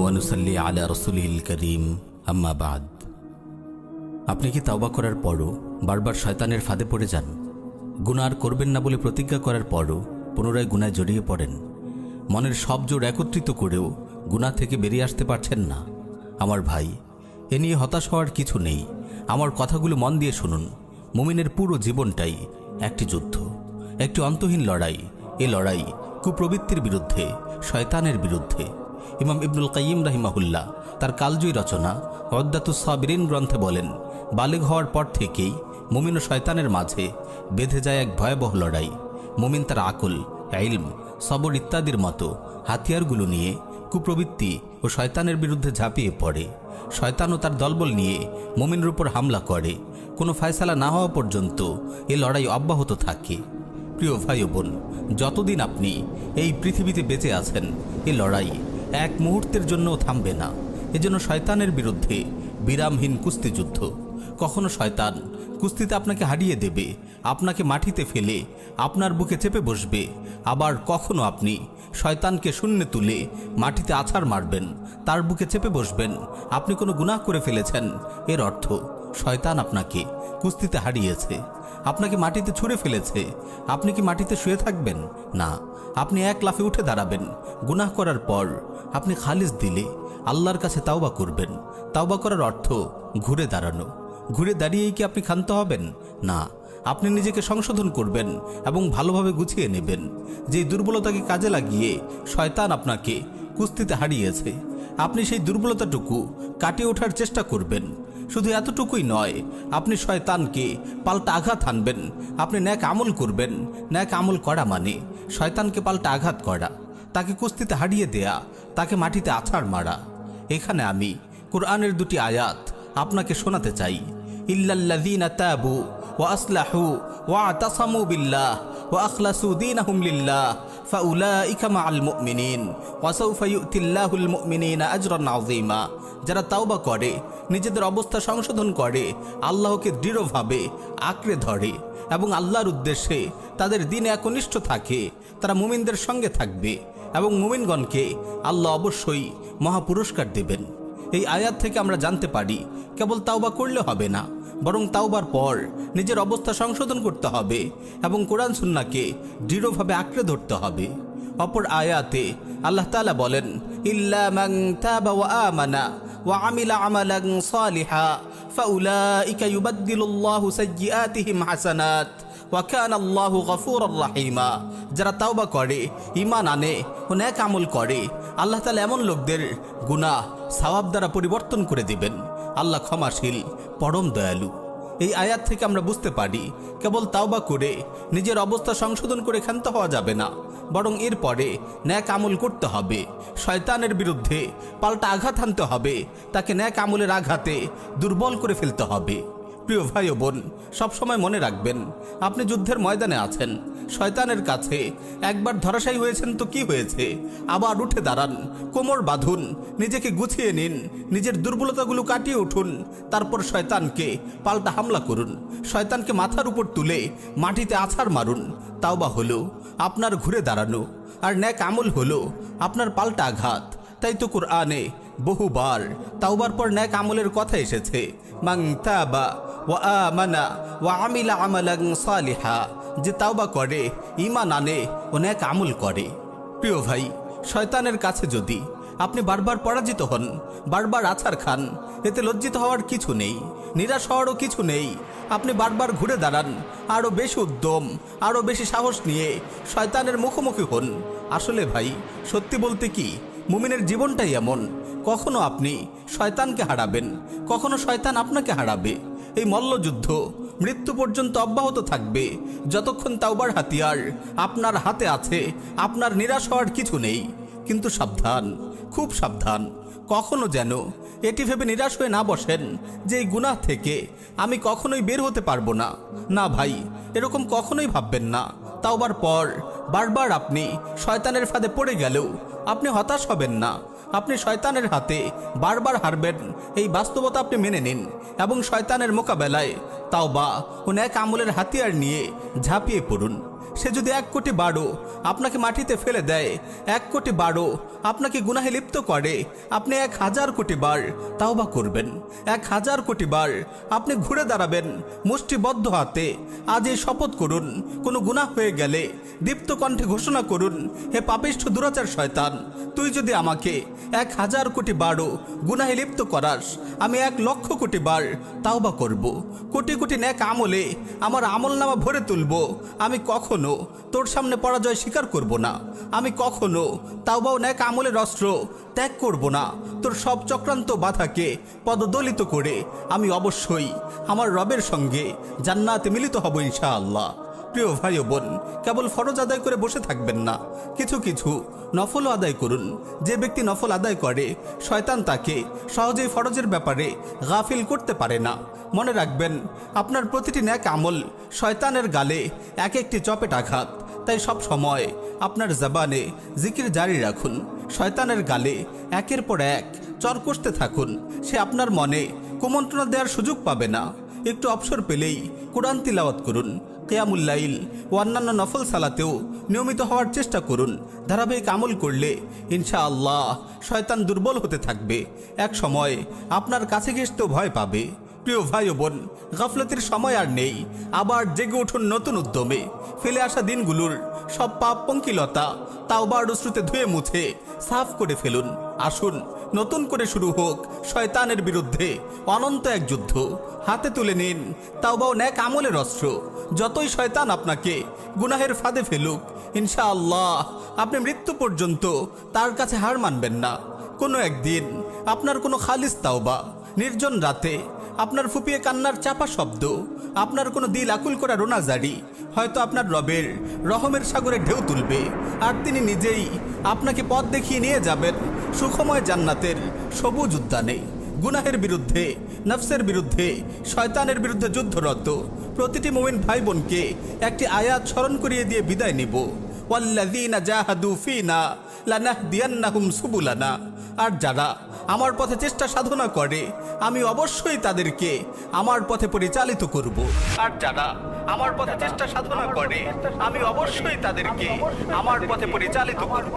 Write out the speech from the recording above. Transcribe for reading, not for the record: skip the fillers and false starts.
ওয়া নুসাল্লি আলা রাসূলিল কারীম আম্মা বাদ। আপনি কি তাওবা করার পরও বারবার শয়তানের ফাঁদে পড়ে যান? গুনাহ করবেন না বলে প্রতিজ্ঞা করার পরও পুনরায় গুনায় জড়িয়ে পড়েন? মনের সব জোর একত্রিত করেও গুনাহ থেকে বেরিয়ে আসতে পারছেন না? আমার ভাই, এ নিয়ে হতাশ হওয়ার কিছু নেই। আমার কথাগুলো মন দিয়ে শুনুন। মুমিনের পুরো জীবনটাই একটি যুদ্ধ, একটি অন্তহীন লড়াই। এ লড়াই কুপ্রবৃত্তির বিরুদ্ধে, শয়তানের বিরুদ্ধে। ইমাম ইবনুল কাইয়িম রাহিমাহুল্লাহ তার কালজয়ী রচনা উদ্দাতুস সাবিরিন গ্রন্থে বলেন, বালিগ হওয়ার পর থেকেই মুমিন ও শয়তানের মাঝে বেঁধে যায় এক ভয়াবহ লড়াই। মুমিন তার আকল, ইলম, সবর ইত্যাদির মতো হাতিয়ারগুলো নিয়ে কুপ্রবৃত্তি ও শয়তানের বিরুদ্ধে ঝাঁপিয়ে পড়ে। শয়তানও তার দলবল নিয়ে মুমিনের উপর হামলা করে। কোনো ফয়সালা না হওয়া পর্যন্ত এ লড়াই অব্যাহত থাকে। প্রিয় ভাই ও বোন, যতদিন আপনি এই পৃথিবীতে বেঁচে আছেন, এ লড়াই এক মুহূর্তের জন্যও থামবে না। এজন্য শয়তানের বিরুদ্ধে বিরামহীন কুস্তিযুদ্ধ। কখনো শয়তান কুস্তিতে আপনাকে হারিয়ে দেবে, আপনাকে মাটিতে ফেলে আপনার বুকে চেপে বসবে। আবার কখনো আপনি শয়তানকে শূন্যে তুলে মাটিতে আছাড় মারবেন, তার বুকে চেপে বসবেন। আপনি কোনো গুনাহ করে ফেলেছেন, এর অর্থ শয়তান আপনাকে কুস্তিতে হারিয়েছে, আপনাকে মাটিতে ছুঁড়ে ফেলেছে। আপনি কি মাটিতে শুয়ে থাকবেন? না, আপনি এক লাফে উঠে দাঁড়াবেন। গুনাহ করার পর আপনি খালিস দিলে আল্লাহর কাছে তাওবা করবেন। তাওবা করার অর্থ ঘুরে দাঁড়ানো। ঘুরে দাঁড়িয়েই কি আপনি ক্ষান্ত হবেন? না, আপনি নিজেকে সংশোধন করবেন এবং ভালোভাবে গুছিয়ে নেবেন। যে দুর্বলতাকে কাজে লাগিয়ে শয়তান আপনাকে কুস্তিতে হারিয়েছে, আপনি সেই দুর্বলতাটুকু কাটিয়ে ওঠার চেষ্টা করবেন। শুধু এতটুকুই নয়, আপনি শয়তানকে পাল্টা আঘাত হানবেন। আপনি ন্যাক আমল করবেন। ন্যাক আমল করা মানে শয়তানকে পাল্টা আঘাত করা, তাকে কুস্তিতে হারিয়ে দেয়া, তাকে মাটিতে আছাড় মারা। এখানে আমি কোরআনের দুটি আয়াত আপনাকে শোনাতে চাই। ইল্লাল্লাযীনা তাবু ওয়া আসলাহু ওয়া আতাসামু বিল্লাহ ওয়া আখলাসু দীনাহুম লিল্লাহ ফাউলাইকা মাআল মুমিনিন ওয়া সাউফা ইউতিল্লাহুল মুমিনিনা আজরান আযীমা। যারা তাওবা করে, নিজেদের অবস্থা সংশোধন করে, আল্লাহকে দৃঢ়ভাবে আঁকড়ে ধরে এবং আল্লাহর উদ্দেশ্যে তাদের দিনে একনিষ্ঠ থাকে, তারা মুমিনদের সঙ্গে থাকবে এবং মুমিনগণকে আল্লাহ অবশ্যই মহাপুরস্কার দেবেন। এই আয়াত থেকে আমরা জানতে পারি, কেবল তাওবা করলে হবে না, বরং তাওবার পর নিজের অবস্থা সংশোধন করতে হবে এবং কোরআন সুন্নাহকে দৃঢ়ভাবে আঁকড়ে ধরতে হবে। অপর আয়াতে আল্লাহ তাআলা বলেন, ইল্লা মান তাবা ওয়া আমানা ওয়া আমিলা আমালান সালিহা ফাউলাইকা ইউবাদদিলুল্লাহু সাইয়্যাতিহিম হাসানাত ওয়া কানা আল্লাহু গফুরুর রাহিমা। যারা তাওবা করে, ঈমান আনে ও নেক আমল করে, আল্লাহ তাআলা এমন লোকদের গুনাহ সওয়াব দ্বারা পরিবর্তন করে দিবেন। আল্লাহ ক্ষমাশীল, পরম দয়ালু। এই আয়াত থেকে আমরা বুঝতে পারি, কেবল তাওবা করে নিজের অবস্থা সংশোধন করে ক্ষান্ত হওয়া যাবে না, বরং এরপরে ন্যাক আমল করতে হবে। শয়তানের বিরুদ্ধে পাল্টা আঘাত হানতে হবে, তাকে ন্যাক আমলের আঘাতে দুর্বল করে ফেলতে হবে। প্রিয় ভাই ও বোন, সবসময় মনে রাখবেন, আপনি যুদ্ধের ময়দানে আছেন। শয়তানের কাছে একবার ধরাশায়ী হয়েছেন তো কি হয়েছে, আবার উঠে দাঁড়ান, কোমর বাঁধুন, নিজেকে গুছিয়ে নিন, নিজের দুর্বলতাগুলো কাটিয়ে উঠুন। তারপর শয়তানকে পাল্টা হামলা করুন, শয়তানকে মাথার উপর তুলে মাটিতে আছাড় মারুন। তাওবা হলো আপনার ঘুরে দাঁড়ানো, আর নেক আমল হলো আপনার পাল্টা আঘাত। তাই তো কোরআনে বহুবার তাওবার পর নেক আমলের কথা এসেছে, মান তাবা ওয়া আমানা ওয়া আমিলা আমালান সালিহা। যে তাওবা করে, ঈমান আনে ও নেক আমল করে। প্রিয় ভাই, শয়তানের কাছে যদি আপনি বারবার পরাজিত হন, বারবার আছাড় খান, এতে লজ্জিত হওয়ার কিছু নেই, নিরাশ হওয়ারও কিছু নেই। আপনি বারবার ঘুরে দাঁড়ান, আরও বেশি উদ্যম, আরও বেশি সাহস নিয়ে শয়তানের মুখোমুখি হন। আসলে ভাই, সত্যি বলতে কি, মুমিনের জীবনটাই এমন, কখনো আপনি শয়তানকে হারাবেন, কখনো শয়তান আপনাকে হারাবে। এই মল্লযুদ্ধ মৃত্যু পর্যন্ত অব্যাহত থাকবে। যতক্ষণ তাওবার হাতিয়ার আপনার হাতে আছে, আপনার নিরাশ হওয়ার কিছু নেই। কিন্তু সাবধান, খুব সাবধান, কখনো যেন এটি ভেবে নিরাশ হয়ে না বসেন যে এই গুনাহ থেকে আমি কখনোই বের হতে পারবো না। না ভাই, এরকম কখনোই ভাববেন না। তাওবার পর বারবার আপনি শয়তানের ফাঁদে পড়ে গেলেও আপনি হতাশ হবেন না। আপনি শয়তানের হাতে বারবার হারবেন, এই বাস্তবতা আপনি মেনে নিন এবং শয়তানের মোকাবেলায় তাওবা ও নেক আমলের হাতিয়ার নিয়ে ঝাঁপিয়ে পড়ুন। সে যদি 1 কোটি বারও আপনাকে মাটিতে ফেলে দেয়, 1 কোটি বারও আপনাকে গুনাহে লিপ্ত করে, আপনি 1000 কোটি বার তাওবা করবেন, 1000 কোটি বার আপনি ঘুরে দাঁড়াবেন মুষ্টিবদ্ধ হাতে। আজ এই শপথ করুন, কোনো গুনাহ হয়ে গেলে দীপ্ত কণ্ঠে ঘোষণা করুন, হে পাপিষ্ঠ দুরাচার শয়তান, তুই যদি আমাকে 1000 কোটি বারও গুনাহে লিপ্ত করাস, আমি 1,00,000 কোটি বার তাওবা করব। কোটি কোটি নেক আমলে আমার আমলনামা ভরে তুলব। আমি কখনো তোর সামনে পরাজয় স্বীকার করব না। আমি কখনো তাওবা ও নেক আমলের অস্ত্র ত্যাগ করব না। তোর সব চক্রান্ত বাধাকে পদদলিত করে আমি অবশ্যই আমার রবের সঙ্গে জান্নাতে মিলিত হব ইনশাআল্লাহ। প্রিয় ভাই ও বোন, কেবল ফরজ আদায় করে বসে থাকবেন না, কিছু কিছু নফলও আদায় করুন। যে ব্যক্তি নফল আদায় করে, শয়তান তাকে সহজেই ফরজের ব্যাপারে গাফিল করতে পারে না। মনে রাখবেন, আপনার প্রতিটি নেক আমল শয়তানের গালে এক একটি চপেট আঘাত। তাই সব সময় আপনার জবানে জিকির জারি রাখুন, শয়তানের গালে একের পর এক চর কষতে থাকুন। সে আপনার মনে কুমন্ত্রণা দেওয়ার সুযোগ পাবে না। একটু অবসর পেলেই কোরআন তিলাওয়াত করুন, কিয়ামুল লাইল ও অন্যান্য নফল সালাতেও নিয়মিত হওয়ার চেষ্টা করুন। ধারাবাহিক আমল করলে ইনশাআল্লাহ শয়তান দুর্বল হতে থাকবে, এক সময় আপনার কাছে ঘেঁষতেও ভয় পাবে। প্রিয় ভাই ও বোন, গাফলতির সময় আর নেই। আবার জেগে উঠুন নতুন উদ্যমে। ফেলে আসা দিনগুলোর সব পাপ পঙ্কিলতা তাওবার অশ্রুতে ধুয়ে মুছে সাফ করে ফেলুন। আসুন নতুন করে শুরু হোক শয়তানের বিরুদ্ধে অনন্ত এক যুদ্ধ। হাতে তুলে নিন তাওবা ও নেক আমলের অস্ত্র। যতই শয়তান আপনাকে গুনাহের ফাঁদে ফেলুক, ইনশাআল্লাহ আপনি মৃত্যু পর্যন্ত তার কাছে হার মানবেন না। কোনো একদিন আপনার কোনো খালিস তাওবা, নির্জন রাতে আপনার ফুপিয়ে কান্নার চাপা শব্দ, আপনার কোনো দিল আকুল করা রোনাজারি হয়তো আপনার রবের রহমের সাগরে ঢেউ তুলবে। আর তিনি নিজেই আপনাকে পথ দেখিয়ে নিয়ে যাবেন সুখময় জান্নাতের সবুজ উদ্যানে। গুনাহের বিরুদ্ধে, নফসের বিরুদ্ধে, শয়তানের বিরুদ্ধে যুদ্ধরত প্রতিটি মুমিন ভাই বোনকে একটি আয়াত স্মরণ করিয়ে দিয়ে বিদায় নিব। ওয়াল্লাযীনা জাহাদু ফীনা লানাহদিয়ান্নাহুম সুবুলানা। আর যারা আমার পথে চেষ্টা সাধনা করে, আমি অবশ্যই তাদেরকে আমার পথে পরিচালিত করব। আর যারা আমার পথে চেষ্টা সাধনা করে, আমি অবশ্যই তাদেরকে আমার পথে পরিচালিত করব।